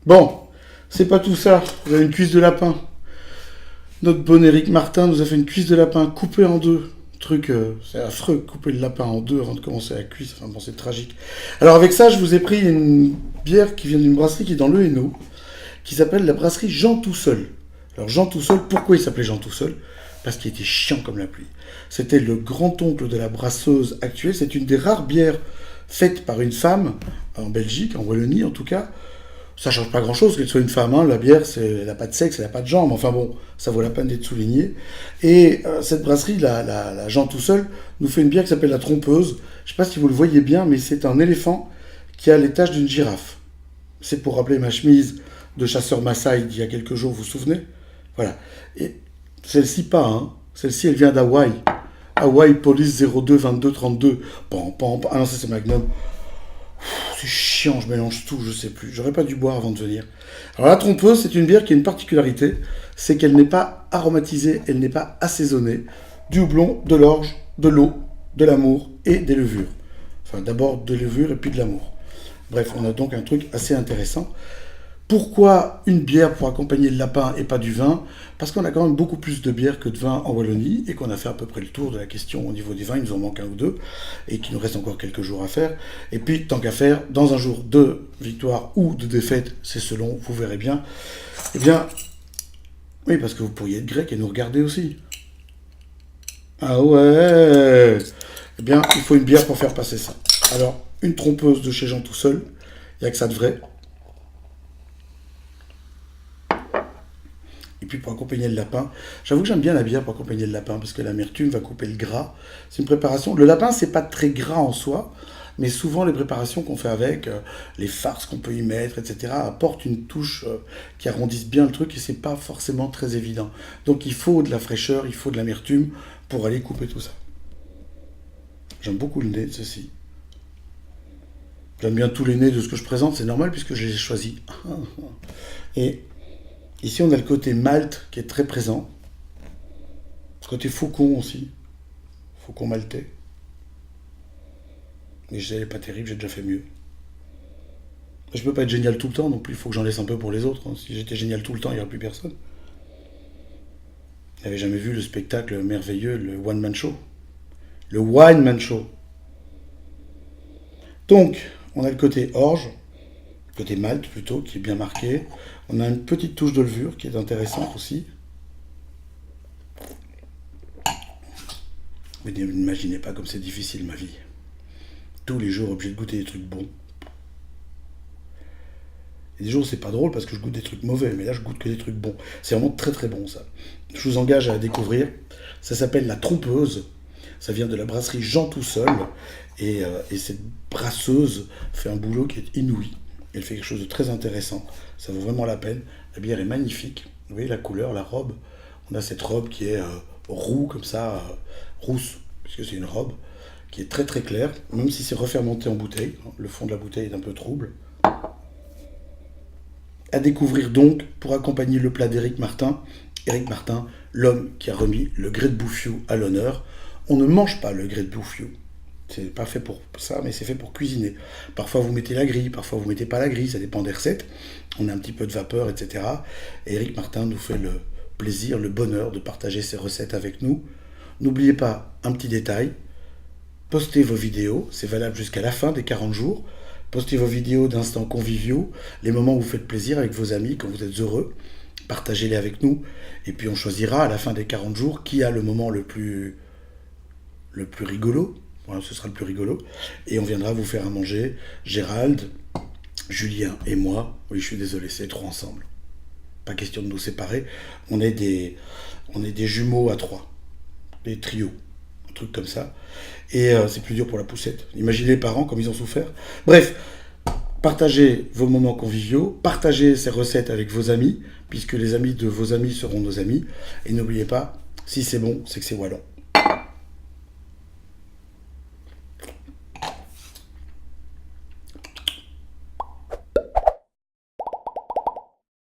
Bon, c'est pas tout ça. Vous avez une cuisse de lapin. Notre bon Éric Martin nous a fait une cuisse de lapin coupée en deux. Truc, c'est affreux, couper le lapin en deux avant de commencer la cuisse. Enfin bon, c'est tragique. Alors avec ça, je vous ai pris une bière qui vient d'une brasserie qui est dans le Hainaut, qui s'appelle la brasserie Jean tout seul. Alors Jean tout seul, pourquoi il s'appelait Jean tout seul? Parce qu'il était chiant comme la pluie. C'était le grand-oncle de la brasseuse actuelle. C'est une des rares bières faites par une femme, en Belgique, en Wallonie en tout cas. Ça change pas grand-chose qu'elle soit une femme, hein. La bière, elle n'a pas de sexe, elle n'a pas de jambes. Enfin bon, ça vaut la peine d'être souligné. Et cette brasserie, la Jean tout seul, nous fait une bière qui s'appelle la Trompeuse. Je ne sais pas si vous le voyez bien, mais c'est un éléphant qui a les taches d'une girafe. C'est pour rappeler ma chemise de chasseur Maasai d'il y a quelques jours, vous vous souvenez? Voilà. Et celle-ci pas, hein. Celle-ci, elle vient d'Hawaï. Hawaï Police 02 22 32. Pam, pam, pam. Ah non, ça c'est Magnum. C'est chiant, je mélange tout, je sais plus. J'aurais pas dû boire avant de venir. Alors la trompeuse, c'est une bière qui a une particularité, c'est qu'elle n'est pas aromatisée, elle n'est pas assaisonnée. Du houblon, de l'orge, de l'eau, de l'amour et des levures. Enfin d'abord de levures et puis de l'amour. Bref, on a donc un truc assez intéressant. Pourquoi une bière pour accompagner le lapin et pas du vin? Parce qu'on a quand même beaucoup plus de bières que de vin en Wallonie et qu'on a fait à peu près le tour de la question au niveau des vins. Il nous en manque un ou deux et qu'il nous reste encore quelques jours à faire. Et puis, tant qu'à faire, dans un jour de victoire ou de défaite, c'est selon, vous verrez bien. Eh bien, oui, parce que vous pourriez être grec et nous regarder aussi. Ah ouais. Eh bien, il faut une bière pour faire passer ça. Alors, une trompeuse de chez Jean tout seul, il n'y a que ça de vrai. Et puis pour accompagner le lapin, j'avoue que j'aime bien la bière pour accompagner le lapin parce que l'amertume va couper le gras. C'est une préparation. Le lapin, c'est pas très gras en soi, mais souvent les préparations qu'on fait avec, les farces qu'on peut y mettre, etc., apportent une touche qui arrondisse bien le truc et c'est pas forcément très évident. Donc il faut de la fraîcheur, il faut de l'amertume pour aller couper tout ça. J'aime beaucoup le nez de ceci. J'aime bien tous les nez de ce que je présente, c'est normal puisque je les ai choisis. Et ici, on a le côté malt qui est très présent. Le côté faucon aussi. Faucon maltais. Mais je n'est pas terrible, j'ai déjà fait mieux. Je peux pas être génial tout le temps non plus, il faut que j'en laisse un peu pour les autres, hein. Si j'étais génial tout le temps, il n'y aurait plus personne. Vous n'avez jamais vu le spectacle merveilleux, le One Man Show? Le Wine Man Show. Donc, on a le côté orge, le côté malt plutôt, qui est bien marqué. On a une petite touche de levure qui est intéressante aussi. Mais n'imaginez pas comme c'est difficile ma vie. Tous les jours obligé de goûter des trucs bons. Et des jours c'est pas drôle parce que je goûte des trucs mauvais, mais là je goûte que des trucs bons. C'est vraiment très très bon ça. Je vous engage à la découvrir. Ça s'appelle la Trompeuse. Ça vient de la brasserie Jean tout seul. Et cette brasseuse fait un boulot qui est inouï. Elle fait quelque chose de très intéressant. Ça vaut vraiment la peine. La bière est magnifique. Vous voyez la couleur, la robe. On a cette robe qui est roux comme ça, rousse, puisque c'est une robe qui est très très claire, même si c'est refermenté en bouteille. Le fond de la bouteille est un peu trouble. À découvrir donc pour accompagner le plat d'Éric Martin. Éric Martin, l'homme qui a remis le grès de bouffiou à l'honneur. On ne mange pas le grès de bouffiou. C'est pas fait pour ça, mais c'est fait pour cuisiner. Parfois vous mettez la grille, parfois vous mettez pas la grille, ça dépend des recettes. On a un petit peu de vapeur, etc. Et Éric Martin nous fait le plaisir, le bonheur de partager ses recettes avec nous. N'oubliez pas un petit détail, postez vos vidéos, c'est valable jusqu'à la fin des 40 jours. Postez vos vidéos d'instants conviviaux, les moments où vous faites plaisir avec vos amis, quand vous êtes heureux. Partagez-les avec nous. Et puis on choisira à la fin des 40 jours qui a le moment le plus rigolo. Voilà, ce sera le plus rigolo. Et on viendra vous faire à manger. Gérald, Julien et moi. Oui, je suis désolé, c'est trop ensemble. Pas question de nous séparer. On est des jumeaux à trois. Des trios. Un truc comme ça. Et c'est plus dur pour la poussette. Imaginez les parents comme ils ont souffert. Bref, partagez vos moments conviviaux. Partagez ces recettes avec vos amis, puisque les amis de vos amis seront nos amis. Et n'oubliez pas, si c'est bon, c'est que c'est wallon.